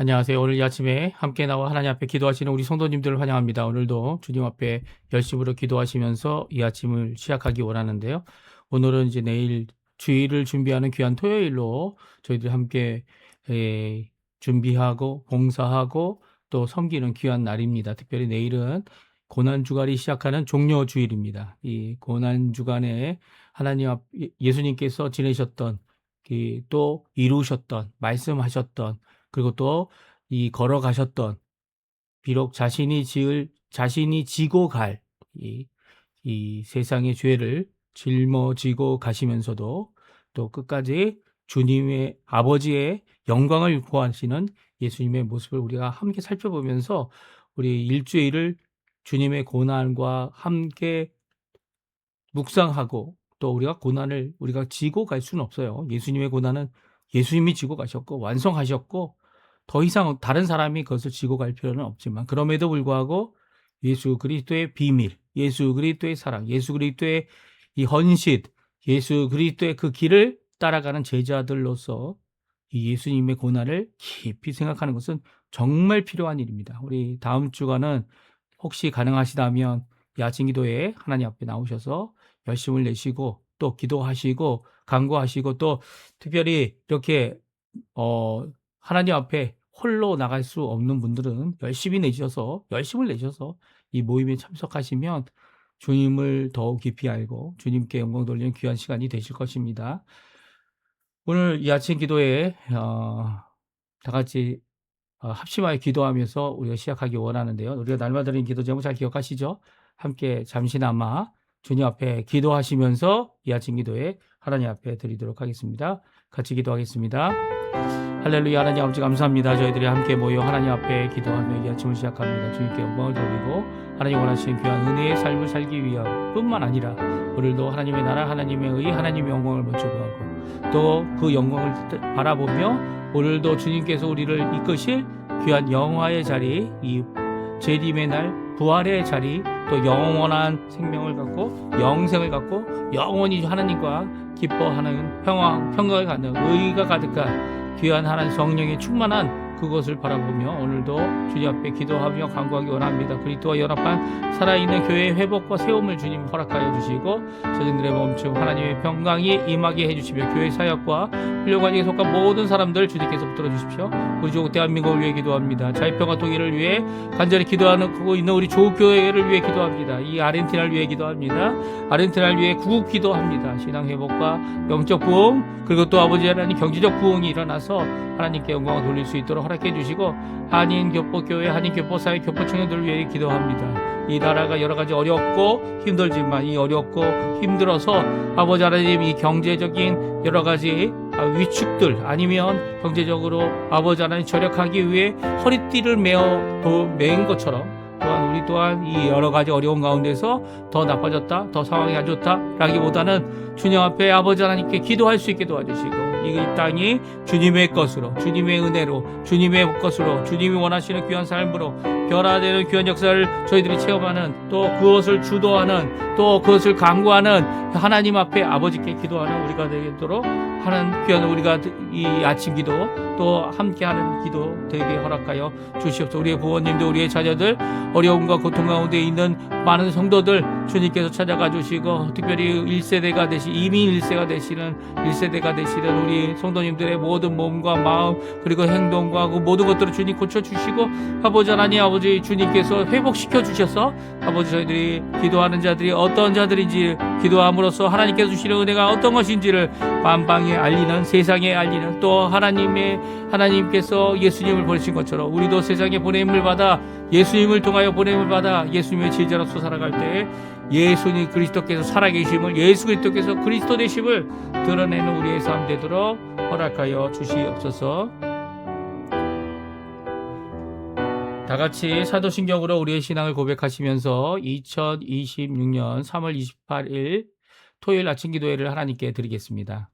안녕하세요. 오늘 이 아침에 함께 나와 하나님 앞에 기도하시는 우리 성도님들을 환영합니다. 오늘도 주님 앞에 열심으로 기도하시면서 이 아침을 시작하기 원하는데요. 오늘은 이제 내일 주일을 준비하는 귀한 토요일로 저희들이 함께 준비하고 봉사하고 또 섬기는 귀한 날입니다. 특별히 내일은 고난주간이 시작하는 종료주일입니다. 이 고난주간에 하나님 앞 예수님께서 지내셨던 또 이루셨던 말씀하셨던 그리고 또 이 걸어가셨던 비록 자신이 지고 갈 이 세상의 죄를 짊어지고 가시면서도 또 끝까지 주님의 아버지의 영광을 구하시는 예수님의 모습을 우리가 함께 살펴보면서 우리 일주일을 주님의 고난과 함께 묵상하고 또 우리가 고난을 우리가 지고 갈 수는 없어요. 예수님의 고난은 예수님이 지고 가셨고 완성하셨고 더 이상 다른 사람이 그것을 지고 갈 필요는 없지만 그럼에도 불구하고 예수 그리스도의 비밀, 예수 그리스도의 사랑, 예수 그리스도의 이 헌신, 예수 그리스도의 그 길을 따라가는 제자들로서 이 예수님의 고난을 깊이 생각하는 것은 정말 필요한 일입니다. 우리 다음 주간은 혹시 가능하시다면 이 아침 기도에 하나님 앞에 나오셔서 열심을 내시고 또 기도하시고 간구하시고 또 특별히 이렇게 하나님 앞에 홀로 나갈 수 없는 분들은 열심을 내셔서 이 모임에 참석하시면 주님을 더욱 깊이 알고 주님께 영광 돌리는 귀한 시간이 되실 것입니다. 오늘 이 아침 기도에 다 같이 합심하여 기도하면서 우리가 시작하기 원하는데요. 우리가 날마다 드리는 기도 제목 잘 기억하시죠? 함께 잠시나마 주님 앞에 기도하시면서 이 아침 기도에 하나님 앞에 드리도록 하겠습니다. 같이 기도하겠습니다. 할렐루야. 하나님 아버지 감사합니다. 저희들이 함께 모여 하나님 앞에 기도하며 이 아침을 시작합니다. 주님께 영광을 돌리고 하나님 원하시는 귀한 은혜의 삶을 살기 위함 뿐만 아니라 오늘도 하나님의 나라, 하나님의 의, 하나님의 영광을 먼저 구하고 또 그 영광을 바라보며 오늘도 주님께서 우리를 이끄실 귀한 영화의 자리, 이 재림의 날, 부활의 자리, 또 영원한 생명을 갖고 영생을 갖고 영원히 하나님과 기뻐하는 평강을 갖는 의가 가득한 귀한 하나님 성령의 충만한 그것을 바라보며 오늘도 주님 앞에 기도하며 간구하기 원합니다. 그리스도와 연합한 살아있는 교회의 회복과 세움을 주님 허락하여 주시고 저들의 멈춤 하나님의 평강이 임하게 해주시며 교회 사역과 훈련관직에 속한 모든 사람들 주님께서 붙들어 주십시오. 우리 조국 대한민국을 위해 기도합니다. 자유평화 통일을 위해 간절히 기도하고 있는 우리 조국 교회를 위해 기도합니다. 이 아르헨티나를 위해 기도합니다. 아르헨티나를 위해 구국 기도합니다. 신앙 회복과 영적 부흥 그리고 또 아버지 하나님 경제적 부흥이 일어나서 하나님께 영광을 돌릴 수 있도록 허락해 주시고 한인교포교회, 한인교포사회, 교포청년들을 위해 기도합니다. 이 나라가 여러 가지 어렵고 힘들지만 이 어렵고 힘들어서 아버지 하나님 이 경제적인 여러 가지 위축들 아니면 경제적으로 아버지 하나님 절약하기 위해 허리띠를 맨 것처럼 또한 우리 또한 이 여러 가지 어려운 가운데서 더 나빠졌다, 더 상황이 안 좋다라기보다는 주님 앞에 아버지 하나님께 기도할 수 있게 도와주시고 이 땅이 주님의 것으로, 주님의 은혜로, 주님의 것으로, 주님이 원하시는 귀한 삶으로 변화되는 귀한 역사를 저희들이 체험하는 또 그것을 주도하는 또 그것을 강구하는 하나님 앞에 아버지께 기도하는 우리가 되도록 하는 귀한 우리가 이 아침 기도 또 함께하는 기도 되게 허락하여 주시옵소서. 우리의 부모님들, 우리의 자녀들 어려움과 고통 가운데 있는 많은 성도들 주님께서 찾아가 주시고 특별히 1세대가 되시 이민 1세가 되시는 1세대가 되시는 우리 성도님들의 모든 몸과 마음 그리고 행동과 그 모든 것들을 주님 고쳐주시고 아버지 하나님 아버지 주님께서 회복시켜 주셔서 아버지 저희들이 기도하는 자들이 어떤 자들인지 기도함으로써 하나님께서 주시는 은혜가 어떤 것인지를 만방에 알리는 세상에 알리는 또 하나님께서 예수님을 보내신 것처럼 우리도 세상에 보냄을 받아 예수님을 통하여 보냄을 받아 예수님의 제자로서 살아갈 때 예수님 그리스도께서 살아계심을 예수 그리스도께서 그리스도 되심을 드러내는 우리의 삶 되도록 허락하여 주시옵소서. 다 같이 사도신경으로 우리의 신앙을 고백하시면서 2026년 3월 28일 토요일 아침 기도회를 하나님께 드리겠습니다.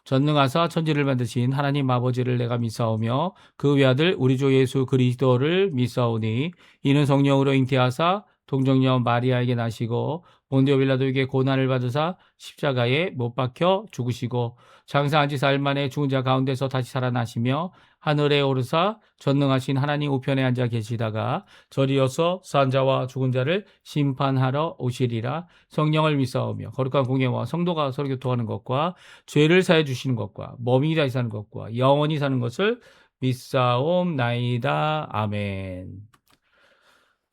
전능하사 천지를 만드신 하나님 아버지를 내가 믿사오며 그 외아들 우리 주 예수 그리스도를 믿사오니 이는 성령으로 잉태하사 동정녀 마리아에게 나시고 본디오 빌라도에게 고난을 받으사 십자가에 못 박혀 죽으시고 장사한 지 사흘 만에 죽은 자 가운데서 다시 살아나시며 하늘에 오르사 전능하신 하나님 우편에 앉아 계시다가 저리어서 산 자와 죽은 자를 심판하러 오시리라. 성령을 믿사오며 거룩한 공예와 성도가 서로 교통하는 것과 죄를 사해 주시는 것과 몸이 다시 사는 것과 영원히 사는 것을 믿사옵나이다. 아멘.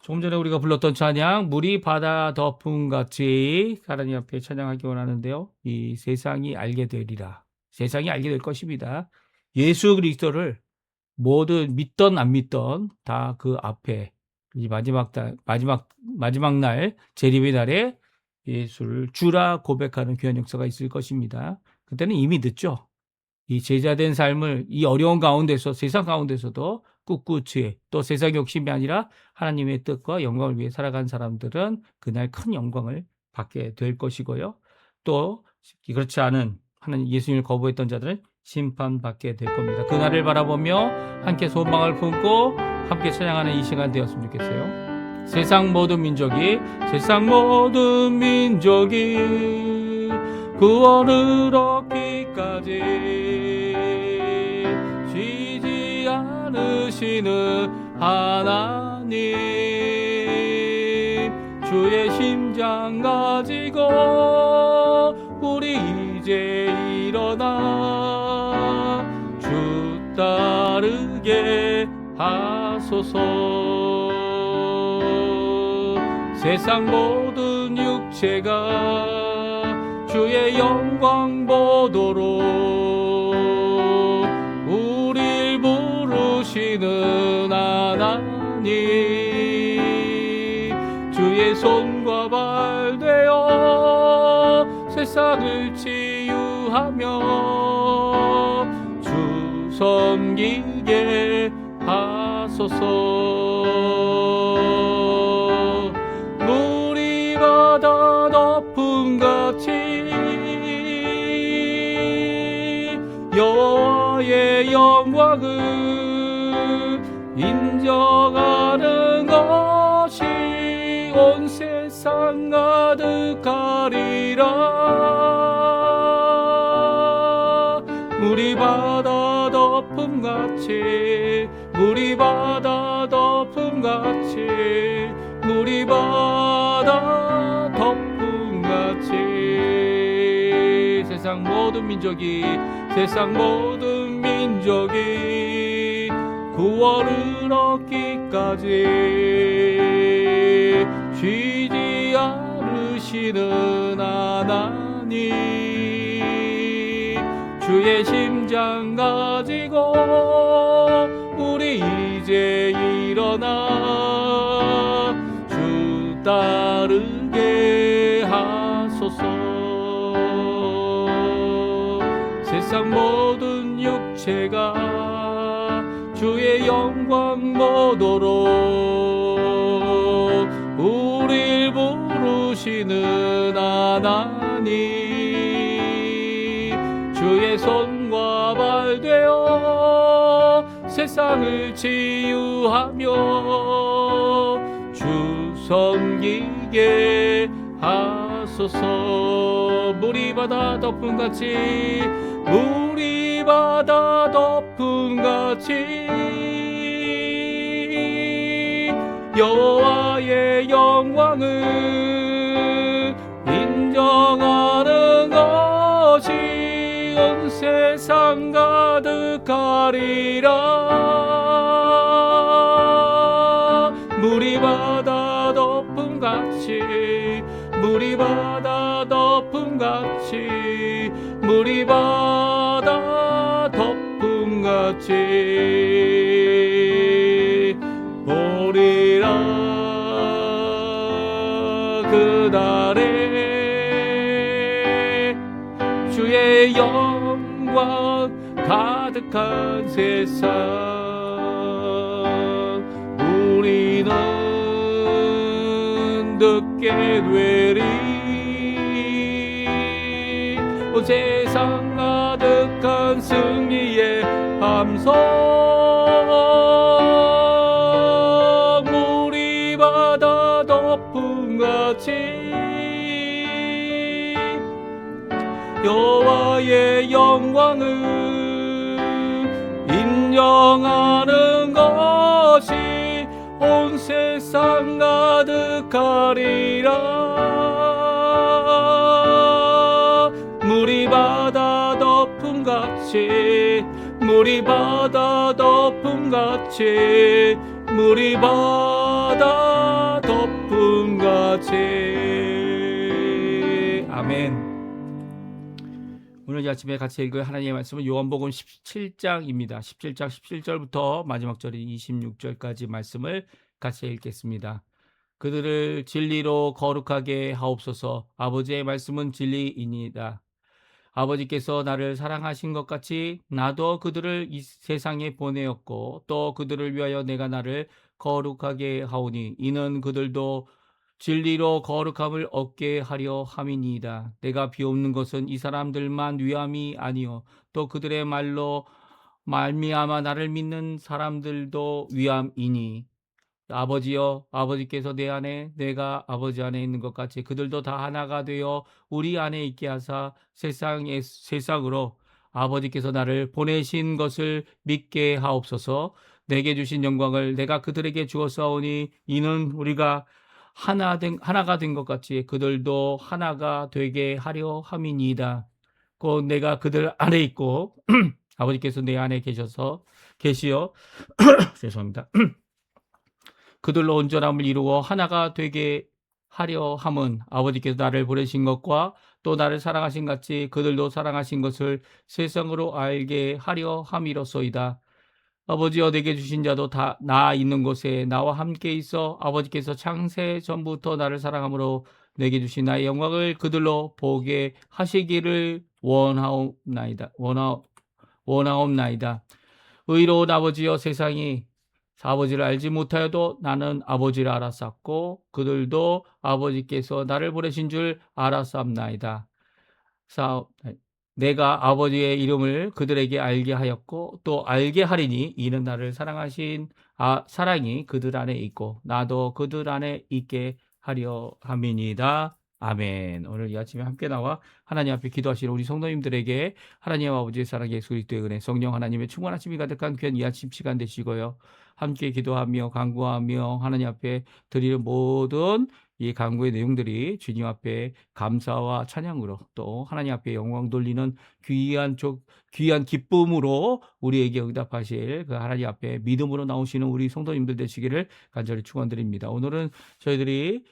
조금 전에 우리가 불렀던 찬양, 물이 바다 덮음같이 하나님 앞에 찬양하기 원하는데요. 이 세상이 알게 되리라. 세상이 알게 될 것입니다. 예수 그리스도를 모든 믿던 안 믿던 다 그 앞에 이 마지막 날 재림의 날에 예수를 주라 고백하는 귀한 역사가 있을 것입니다. 그때는 이미 늦죠. 이 제자된 삶을 이 어려운 가운데서 세상 가운데서도 꿋꿋이 또 세상 욕심이 아니라 하나님의 뜻과 영광을 위해 살아간 사람들은 그날 큰 영광을 받게 될 것이고요. 또 그렇지 않은 하나님 예수님을 거부했던 자들은 심판받게 될 겁니다. 그날을 바라보며 함께 소망을 품고 함께 찬양하는 이 시간 되었으면 좋겠어요. 세상 모든 민족이 구원을 얻기까지 쉬지 않으시는 하나님, 주의 심장 가지고 우리 이제 일어나 주 따르게 하소서. 세상 모든 육체가 주의 영광 보도록 우릴 부르시는 하나님, 주의 손과 발 되어 세상을 치유하며 주 섬기게 하소서. 물이 바다 덮음같이 여호와의 영광을 인정하는 것이 온 세상 가득하리라. 물이 바다 덮음같이 물이 바다 덮음같이 물이 바다 덮음같이 세상 모든 민족이 구원을 얻기까지 쉬지 않으시는 하나님, 주의 심장 가지고 우리 이제 일어나 주 따르게 하소서. 세상 모든 육체가 주의 영광 보도록 우릴 부르시는 하나님, 주의 손과 발 되어 세상을 치유하며 주 섬기게 하소서. 물이 바다 덮음같이 물이 바다 덮음같이 여호와의 영광을 인정하는 것이 온 세상 가득하리라. 물이 바다 덮음같이 물이 바다 덮음같이 물이 바다 덮음같이 보리라. 그날에 주의 영광 가득한 세상 우리는 듣게 되리. 온 세상 가득한 승리의 함성 물이 바다 덮음같이 영광을 인정하는 것이 온 세상 가득하리라. 물이 바다 덮음같이 물이 바다 덮음같이 물이 바다 덮음같이. 아멘. 오늘 이 아침에 같이 읽을 하나님의 말씀은 요한복음 17장입니다. 17장 17절부터 마지막 절인 26절까지 말씀을 같이 읽겠습니다. 그들을 진리로 거룩하게 하옵소서. 아버지의 말씀은 진리이니이다. 아버지께서 나를 사랑하신 것 같이 나도 그들을 이 세상에 보내었고 또 그들을 위하여 내가 나를 거룩하게 하오니 이는 그들도 진리로 거룩함을 얻게 하려 함이니이다. 내가 비옵는 것은 이 사람들만 위함이 아니요 또 그들의 말로 말미암아 나를 믿는 사람들도 위함이니. 아버지여, 아버지께서 내 안에 내가 아버지 안에 있는 것 같이 그들도 다 하나가 되어 우리 안에 있게 하사 세상으로 아버지께서 나를 보내신 것을 믿게 하옵소서. 내게 주신 영광을 내가 그들에게 주었사오니 이는 우리가 하나가 된 것 같이 그들도 하나가 되게 하려 함이니이다. 곧 내가 그들 안에 있고 아버지께서 내 안에 계시어 죄송합니다. 그들로 온전함을 이루어 하나가 되게 하려 함은 아버지께서 나를 보내신 것과 또 나를 사랑하신 같이 그들도 사랑하신 것을 세상으로 알게 하려 함이로소이다. 아버지여, 내게 주신 자도 다 나 있는 곳에 나와 함께 있어 아버지께서 창세 전부터 나를 사랑함으로 내게 주신 나의 영광을 그들로 보게 하시기를 원하옵나이다. 의로운 아버지여, 세상이 아버지를 알지 못하여도 나는 아버지를 알았었고 그들도 아버지께서 나를 보내신 줄 알았사옵나이다. 내가 아버지의 이름을 그들에게 알게 하였고 또 알게 하리니 이는 나를 사랑하신 사랑이 그들 안에 있고 나도 그들 안에 있게 하려 함이니이다. 아멘. 오늘 이 아침에 함께 나와 하나님 앞에 기도하시는 우리 성도님들에게 하나님 아버지의 사랑, 예수 그리스도의 은혜, 성령 하나님의 충만하심이 가득한 귀한 이 아침 시간 되시고요. 함께 기도하며 간구하며 하나님 앞에 드리는 모든 이 간구의 내용들이 주님 앞에 감사와 찬양으로 또 하나님 앞에 영광 돌리는 귀한 기쁨으로 우리에게 응답하실 그 하나님 앞에 믿음으로 나오시는 우리 성도님들 되시기를 간절히 축원드립니다. 오늘은 저희들이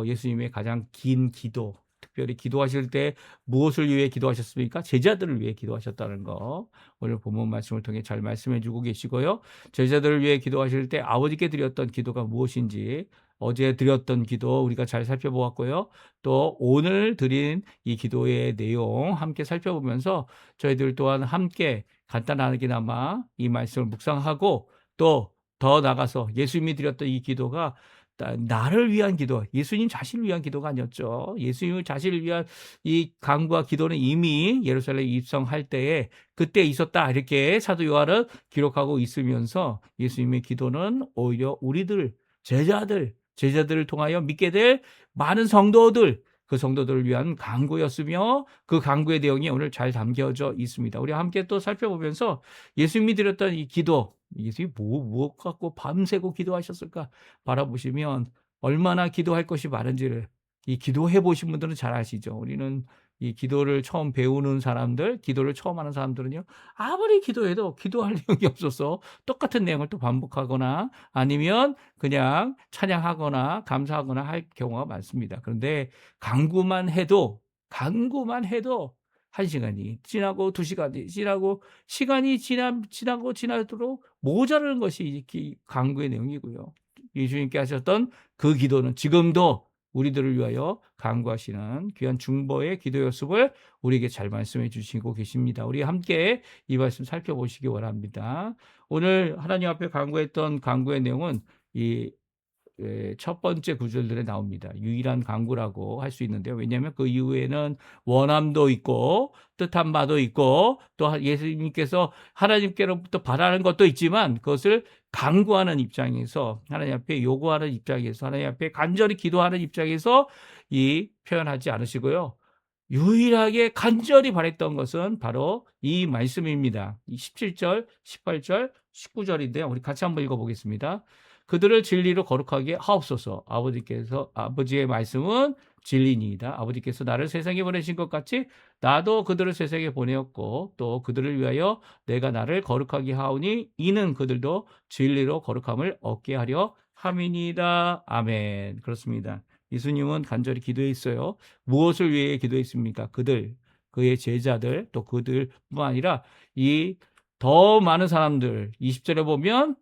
예수님의 가장 긴 기도, 특별히 기도하실 때 무엇을 위해 기도하셨습니까? 제자들을 위해 기도하셨다는 거 오늘 본문 말씀을 통해 잘 말씀해 주고 계시고요. 제자들을 위해 기도하실 때 아버지께 드렸던 기도가 무엇인지 어제 드렸던 기도 우리가 잘 살펴보았고요. 또 오늘 드린 이 기도의 내용 함께 살펴보면서 저희들 또한 함께 간단하게나마 이 말씀을 묵상하고 또 더 나가서 예수님이 드렸던 이 기도가 나를 위한 기도, 예수님 자신을 위한 기도가 아니었죠. 예수님 자신을 위한 이 간구와 기도는 이미 예루살렘에 입성할 때에 그때 있었다 이렇게 사도 요한은 기록하고 있으면서 예수님의 기도는 오히려 우리들 제자들을 통하여 믿게 될 많은 성도들, 그 성도들을 위한 간구였으며 그 간구의 내용이 오늘 잘 담겨져 있습니다. 우리 함께 또 살펴보면서 예수님이 드렸던 이 기도, 예수님이 무엇 갖고 밤새고 기도하셨을까 바라보시면 얼마나 기도할 것이 많은지를 이 기도해 보신 분들은 잘 아시죠. 우리는 이 기도를 처음 배우는 사람들, 기도를 처음 하는 사람들은요, 아무리 기도해도 기도할 내용이 없어서 똑같은 내용을 또 반복하거나 아니면 그냥 찬양하거나 감사하거나 할 경우가 많습니다. 그런데 간구만 해도 1시간이 지나고 2시간이 지나고 시간이 지나도록 모자라는 것이 이 간구의 내용이고요. 예수님께 하셨던 그 기도는 지금도 우리들을 위하여 간구하시는 귀한 중보의 기도 요습을 우리에게 잘 말씀해 주시고 계십니다. 우리 함께 이 말씀 살펴보시기 원합니다. 오늘 하나님 앞에 간구했던 간구의 내용은 이 첫 번째 구절들에 나옵니다. 유일한 간구라고 할 수 있는데요. 왜냐하면 그 이후에는 원함도 있고 뜻한 바도 있고 또 예수님께서 하나님께로부터 바라는 것도 있지만 그것을 간구하는 입장에서 하나님 앞에 요구하는 입장에서 하나님 앞에 간절히 기도하는 입장에서 이 표현하지 않으시고요. 유일하게 간절히 바랬던 것은 바로 이 말씀입니다. 이 17절, 18절, 19절인데요. 우리 같이 한번 읽어보겠습니다. 그들을 진리로 거룩하게 하옵소서. 아버지의 말씀은 진리니이다. 아버지께서 나를 세상에 보내신 것 같이 나도 그들을 세상에 보내었고 또 그들을 위하여 내가 나를 거룩하게 하오니 이는 그들도 진리로 거룩함을 얻게 하려 함이니이다. 아멘. 그렇습니다. 예수님은 간절히 기도했어요. 무엇을 위해 기도했습니까? 그의 제자들, 또 그들뿐만 아니라 이 더 많은 사람들, 20절에 보면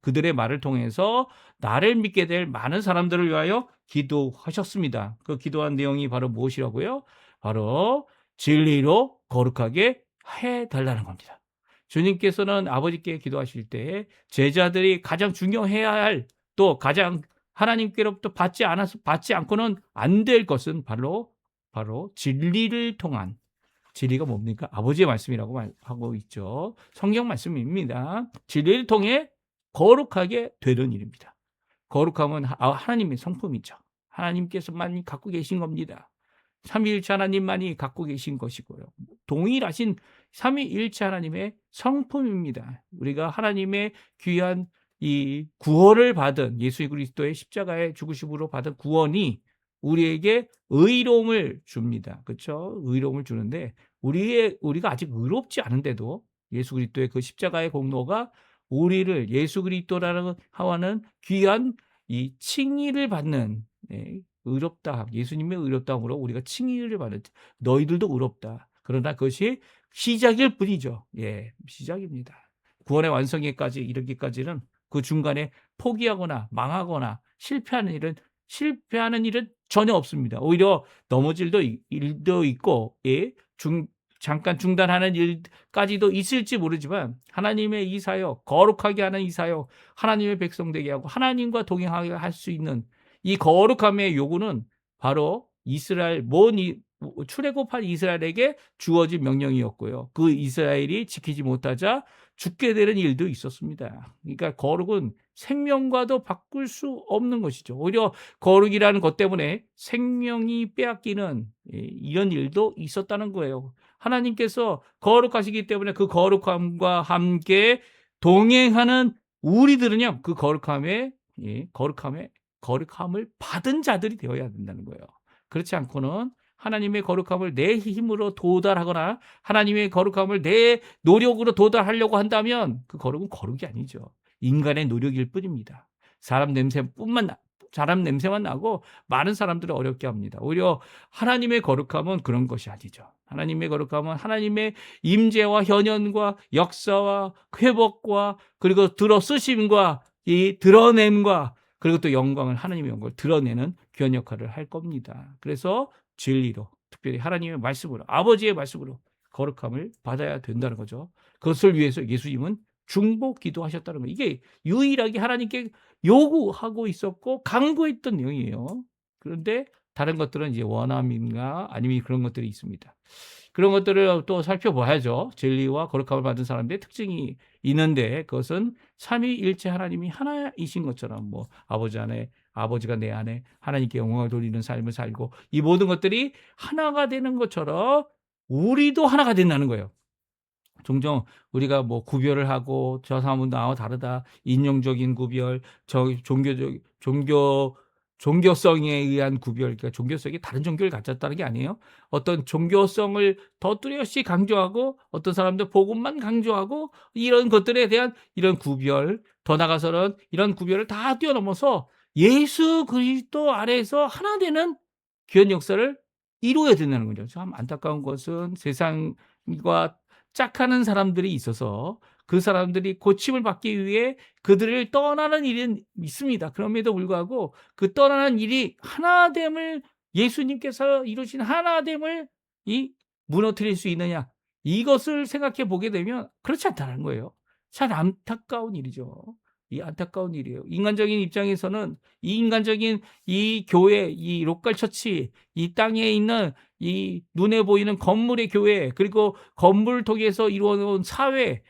그들의 말을 통해서 나를 믿게 될 많은 사람들을 위하여 기도하셨습니다. 그 기도한 내용이 바로 무엇이라고요? 바로 진리로 거룩하게 해달라는 겁니다. 주님께서는 아버지께 기도하실 때 제자들이 가장 중요해야 할, 또 가장 하나님께로부터 받지 않고는 안 될 것은 바로 진리를 통한, 진리가 뭡니까? 아버지의 말씀이라고 하고 있죠. 성경 말씀입니다. 진리를 통해 거룩하게 되는 일입니다. 거룩함은 하나님의 성품이죠. 하나님께서만 갖고 계신 겁니다. 삼위일체 하나님만이 갖고 계신 것이고요. 동일하신 삼위일체 하나님의 성품입니다. 우리가 하나님의 귀한 이 구원을 받은, 예수 그리스도의 십자가의 죽으심으로 받은 구원이 우리에게 의로움을 줍니다. 그렇죠? 의로움을 주는데 우리가 아직 의롭지 않은데도 예수 그리스도의 그 십자가의 공로가 우리를 예수 그리스도라는 하와는 귀한 이 칭의를 받는, 의롭다, 예수님의 의롭다함으로 우리가 칭의를 받는, 너희들도 의롭다. 그러나 그것이 시작일 뿐이죠. 시작입니다. 구원의 완성에까지 이르기까지는 그 중간에 포기하거나 망하거나 실패하는 일은 전혀 없습니다. 오히려 넘어질 일도 있고, 잠깐 중단하는 일까지도 있을지 모르지만 하나님의 이 사역, 거룩하게 하는 이 사역, 하나님의 백성 되게 하고 하나님과 동행하게 할 수 있는 이 거룩함의 요구는 바로 출애굽한 이스라엘에게 주어진 명령이었고요. 그 이스라엘이 지키지 못하자 죽게 되는 일도 있었습니다. 그러니까 거룩은 생명과도 바꿀 수 없는 것이죠. 오히려 거룩이라는 것 때문에 생명이 빼앗기는 이런 일도 있었다는 거예요. 하나님께서 거룩하시기 때문에 그 거룩함과 함께 동행하는 우리들은요, 그 거룩함을 받은 자들이 되어야 된다는 거예요. 그렇지 않고는 하나님의 거룩함을 내 힘으로 도달하거나 하나님의 거룩함을 내 노력으로 도달하려고 한다면 그 거룩은 거룩이 아니죠. 인간의 노력일 뿐입니다. 사람 냄새만 나고 많은 사람들을 어렵게 합니다. 오히려 하나님의 거룩함은 그런 것이 아니죠. 하나님의 거룩함은 하나님의 임재와 현현과 역사와 회복과 그리고 들어쓰심과 이 드러냄과 그리고 또 하나님의 영광을 드러내는 귀한 역할을 할 겁니다. 그래서 진리로, 특별히 하나님의 말씀으로, 아버지의 말씀으로 거룩함을 받아야 된다는 거죠. 그것을 위해서 예수님은 중보 기도하셨다는 거예요. 이게 유일하게 하나님께 요구하고 있었고 강구했던 내용이에요. 그런데 다른 것들은 이제 원함인가 아니면 그런 것들이 있습니다. 그런 것들을 또 살펴봐야죠. 진리와 거룩함을 받은 사람들의 특징이 있는데 그것은 삼위일체 하나님이 하나이신 것처럼 아버지가 내 안에 하나님께 영광을 돌리는 삶을 살고 이 모든 것들이 하나가 되는 것처럼 우리도 하나가 된다는 거예요. 종종 우리가 구별을 하고 저 사람은 나와 다르다, 인종적인 구별, 종교성에 의한 구별, 그러니까 종교성이 다른 종교를 가졌다는 게 아니에요. 어떤 종교성을 더 뚜렷이 강조하고 어떤 사람들 복음만 강조하고 이런 것들에 대한 이런 구별, 더 나가서는 이런 구별을 다 뛰어넘어서 예수 그리스도 아래에서 하나 되는 귀한 역사를 이루어야 된다는 거죠. 참 안타까운 것은 세상과 짝하는 사람들이 있어서 그 사람들이 고침을 받기 위해 그들을 떠나는 일은 있습니다. 그럼에도 불구하고 그 떠나는 일이 예수님께서 이루신 하나됨을 무너뜨릴 수 있느냐, 이것을 생각해 보게 되면 그렇지 않다는 거예요. 참 안타까운 일이죠. 이 안타까운 일이에요. 인간적인 입장에서는 이 인간적인 이 교회, 이 로컬 처치, 이 땅에 있는 이 눈에 보이는 건물의 교회, 그리고 건물을 통해서 이루어놓은 사회의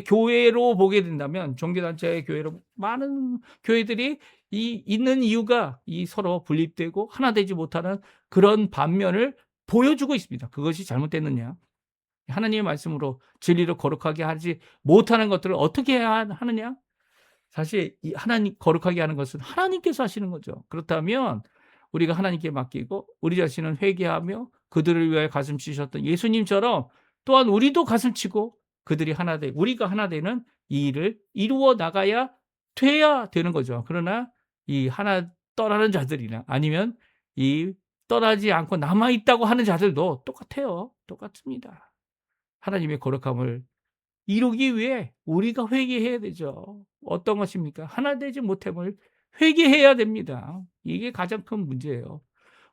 교회로 보게 된다면, 종교단체의 교회로 많은 교회들이 있는 이유가 이 서로 분립되고 하나 되지 못하는 그런 반면을 보여주고 있습니다. 그것이 잘못됐느냐? 하나님의 말씀으로 진리로 거룩하게 하지 못하는 것들을 어떻게 해야 하느냐? 사실 이 하나님 거룩하게 하는 것은 하나님께서 하시는 거죠. 그렇다면 우리가 하나님께 맡기고 우리 자신은 회개하며 그들을 위하여 가슴 치셨던 예수님처럼 또한 우리도 가슴 치고 그들이 하나 되 우리가 하나 되는 이 일을 이루어 나가야 돼야 되는 거죠. 그러나 이 하나 떠나는 자들이나 아니면 이 떠나지 않고 남아 있다고 하는 자들도 똑같아요. 똑같습니다. 하나님의 거룩함을 이루기 위해 우리가 회개해야 되죠. 어떤 것입니까? 하나 되지 못함을 회개해야 됩니다. 이게 가장 큰 문제예요.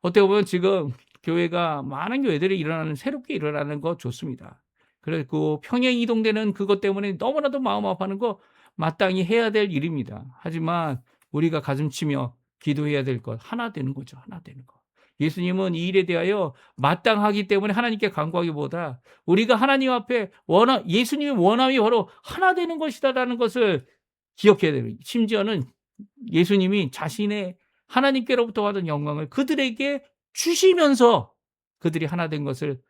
어떻게 보면 지금 교회가 많은 교회들이 새롭게 일어나는 거 좋습니다. 그리고 평행 이동되는 그것 때문에 너무나도 마음 아파하는 거 마땅히 해야 될 일입니다. 하지만 우리가 가슴 치며 기도해야 될 것 하나 되는 거죠. 하나 되는 거. 예수님은 이 일에 대하여 마땅하기 때문에 하나님께 간구하기보다 우리가 하나님 앞에 예수님의 원함이 바로 하나 되는 것이다라는 것을 기억해야 됩니다. 심지어는 예수님이 자신의 하나님께로부터 받은 영광을 그들에게 주시면서 그들이 하나 된 것을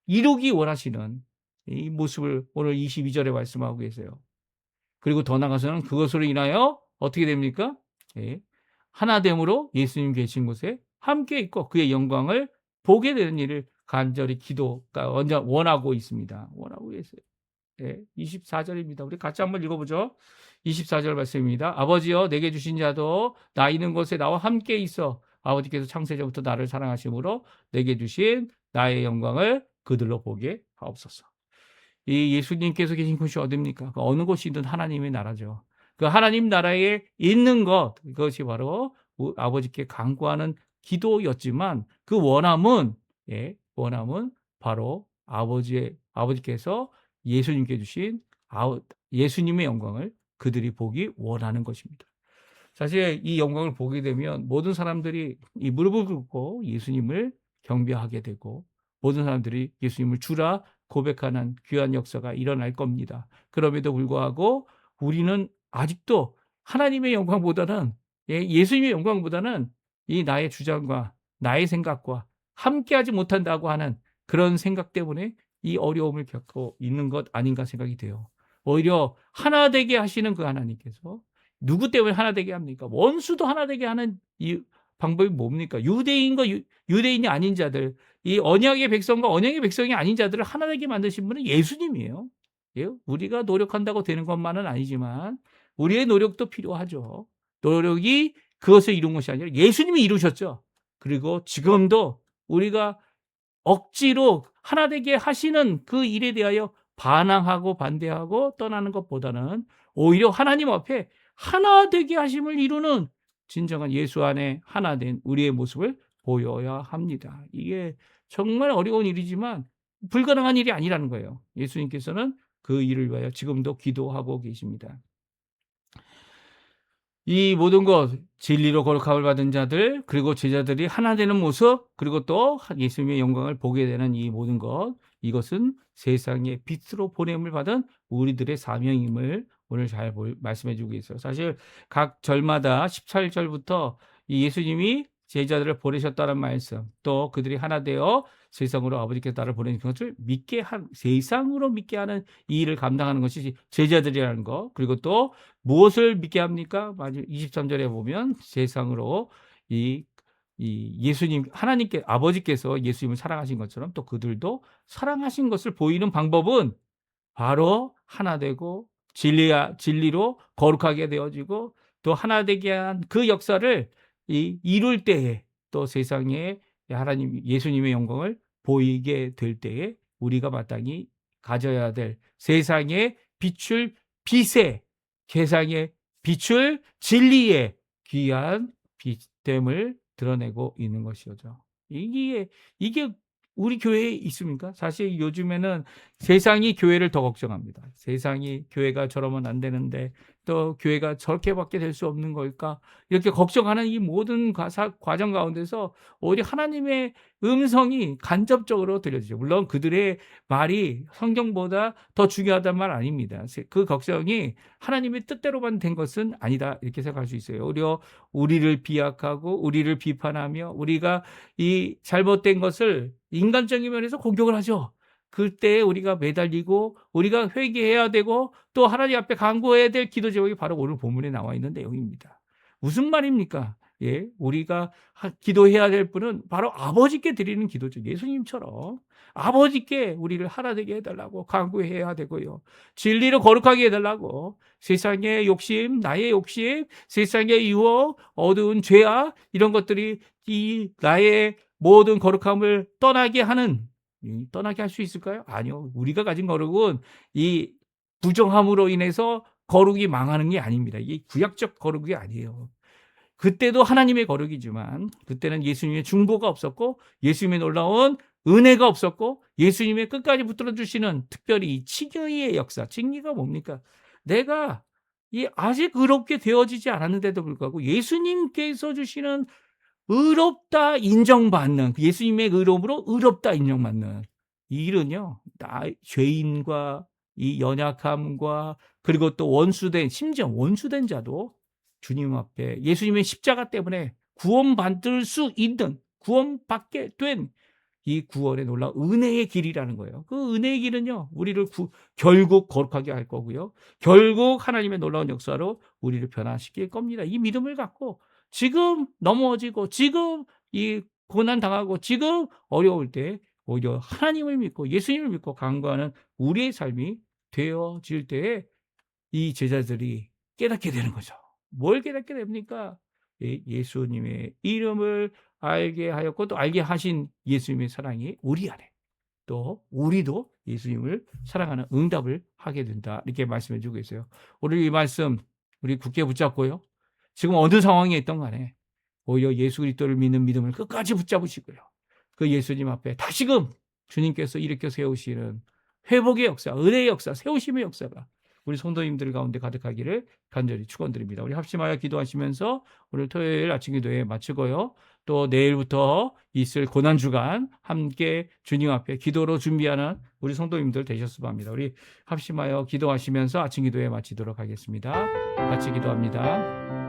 이루기 원하시는 이 모습을 오늘 22절에 말씀하고 계세요. 그리고 더 나아가서는 그것으로 인하여 어떻게 됩니까? 예. 하나됨으로 예수님 계신 곳에 함께 있고 그의 영광을 보게 되는 일을 간절히 원하고 있습니다. 원하고 계세요. 예, 24절입니다. 우리 같이 한번 읽어보죠. 24절 말씀입니다. 아버지여 내게 주신 자도 나 있는 곳에 나와 함께 있어 아버지께서 창세전부터 나를 사랑하심으로 내게 주신 나의 영광을 그들로 보게 하옵소서. 이 예수님께서 계신 곳이 어디입니까? 어느 곳이든 하나님의 나라죠. 그 하나님 나라에 있는 것, 그것이 바로 아버지께 간구하는 기도였지만 그 원함은 바로 아버지께서 예수님께 주신 예수님의 영광을 그들이 보기 원하는 것입니다. 사실 이 영광을 보게 되면 모든 사람들이 이 무릎을 꿇고 예수님을 경배하게 되고 모든 사람들이 예수님을 주라 고백하는 귀한 역사가 일어날 겁니다. 그럼에도 불구하고 우리는 아직도 하나님의 영광보다는 예수님의 영광보다는 이 나의 주장과 나의 생각과 함께하지 못한다고 하는 그런 생각 때문에 이 어려움을 겪고 있는 것 아닌가 생각이 돼요. 오히려 하나 되게 하시는 그 하나님께서 누구 때문에 하나 되게 합니까? 원수도 하나 되게 하는 이 방법이 뭡니까? 유대인과 유대인이 아닌 자들, 이 언약의 백성과 언약의 백성이 아닌 자들을 하나 되게 만드신 분은 예수님이에요. 우리가 노력한다고 되는 것만은 아니지만 우리의 노력도 필요하죠. 노력이 그것을 이룬 것이 아니라 예수님이 이루셨죠. 그리고 지금도 우리가 억지로 하나 되게 하시는 그 일에 대하여 반항하고 반대하고 떠나는 것보다는 오히려 하나님 앞에 하나 되게 하심을 이루는 진정한 예수 안에 하나 된 우리의 모습을 보여야 합니다. 이게 정말 어려운 일이지만 불가능한 일이 아니라는 거예요. 예수님께서는 그 일을 위하여 지금도 기도하고 계십니다. 이 모든 것, 진리로 거룩함을 받은 자들, 그리고 제자들이 하나 되는 모습, 그리고 또 예수님의 영광을 보게 되는 이 모든 것, 이것은 세상의 빛으로 보냄을 받은 우리들의 사명임을 오늘 잘 말씀해 주고 있어요. 사실 각 절마다 18절부터 이 예수님이 제자들을 보내셨다는 말씀, 또 그들이 하나 되어 세상으로 아버지께서 나를 보내신 것을 세상으로 믿게 하는 이 일을 감당하는 것이 제자들이라는 것, 그리고 또 무엇을 믿게 합니까? 23절에 보면 세상으로 이 예수님, 하나님께, 아버지께서 예수님을 사랑하신 것처럼 또 그들도 사랑하신 것을 보이는 방법은 바로 하나 되고 진리로 거룩하게 되어지고 또 하나 되게 한 그 역사를 이룰 때에 또 세상에 하나님 예수님의 영광을 보이게 될 때에 우리가 마땅히 가져야 될 세상에 비출 빛의 세상에 비출 진리의 귀한 빛됨을 드러내고 있는 것이죠. 이게 우리 교회에 있습니까? 사실 요즘에는 세상이 교회를 더 걱정합니다. 세상이 교회가 저러면 안 되는데 또 교회가 저렇게밖에 될 수 없는 걸까? 이렇게 걱정하는 이 모든 과정 가운데서 오히려 하나님의 음성이 간접적으로 들려지죠. 물론 그들의 말이 성경보다 더 중요하단 말 아닙니다. 그 걱정이 하나님의 뜻대로만 된 것은 아니다 이렇게 생각할 수 있어요. 오히려 우리를 비약하고 우리를 비판하며 우리가 이 잘못된 것을 인간적인 면에서 공격을 하죠. 그때 우리가 매달리고 우리가 회개해야 되고 또 하나님 앞에 간구해야 될 기도 제목이 바로 오늘 본문에 나와 있는 내용입니다. 무슨 말입니까? 예, 우리가 기도해야 될 분은 바로 아버지께 드리는 기도죠. 예수님처럼 아버지께 우리를 하나 되게 해달라고 간구해야 되고요. 진리로 거룩하게 해달라고 세상의 욕심, 나의 욕심, 세상의 유혹, 어두운 죄악 이런 것들이 이 나의 모든 거룩함을 떠나게 할 수 있을까요? 아니요. 우리가 가진 거룩은 이 부정함으로 인해서 거룩이 망하는 게 아닙니다. 이게 구약적 거룩이 아니에요. 그때도 하나님의 거룩이지만 그때는 예수님의 중보가 없었고 예수님의 놀라운 은혜가 없었고 예수님의 끝까지 붙들어 주시는 특별히 이 칭의의 역사. 칭의가 뭡니까? 내가 아직 의롭게 되어지지 않았는데도 불구하고 예수님께서 주시는 의롭다 인정받는 예수님의 의로움으로 의롭다 인정받는 이 일은요. 죄인과 이 연약함과 그리고 또 원수된 심지어 원수된 자도 주님 앞에 예수님의 십자가 때문에 구원받을 수 있는 구원받게 된 이 구원의 놀라운 은혜의 길이라는 거예요. 그 은혜의 길은요. 우리를 결국 거룩하게 할 거고요. 결국 하나님의 놀라운 역사로 우리를 변화시킬 겁니다. 이 믿음을 갖고 지금 넘어지고 지금 이 고난 당하고 지금 어려울 때 오히려 하나님을 믿고 예수님을 믿고 간구하는 우리의 삶이 되어질 때에 이 제자들이 깨닫게 되는 거죠. 뭘 깨닫게 됩니까? 예수님의 이름을 알게 하였고 또 알게 하신 예수님의 사랑이 우리 안에 또 우리도 예수님을 사랑하는 응답을 하게 된다. 이렇게 말씀해 주고 있어요. 오늘 이 말씀 우리 굳게 붙잡고요. 지금 어느 상황에 있던 간에 오히려 예수 그리스도를 믿는 믿음을 끝까지 붙잡으시고요. 그 예수님 앞에 다시금 주님께서 일으켜 세우시는 회복의 역사, 은혜의 역사, 세우심의 역사가 우리 성도님들 가운데 가득하기를 간절히 축원드립니다. 우리 합심하여 기도하시면서 오늘 토요일 아침 기도회 마치고요. 또 내일부터 있을 고난주간 함께 주님 앞에 기도로 준비하는 우리 성도님들 되셨으면 합니다. 우리 합심하여 기도하시면서 아침 기도회 마치도록 하겠습니다. 같이 기도합니다.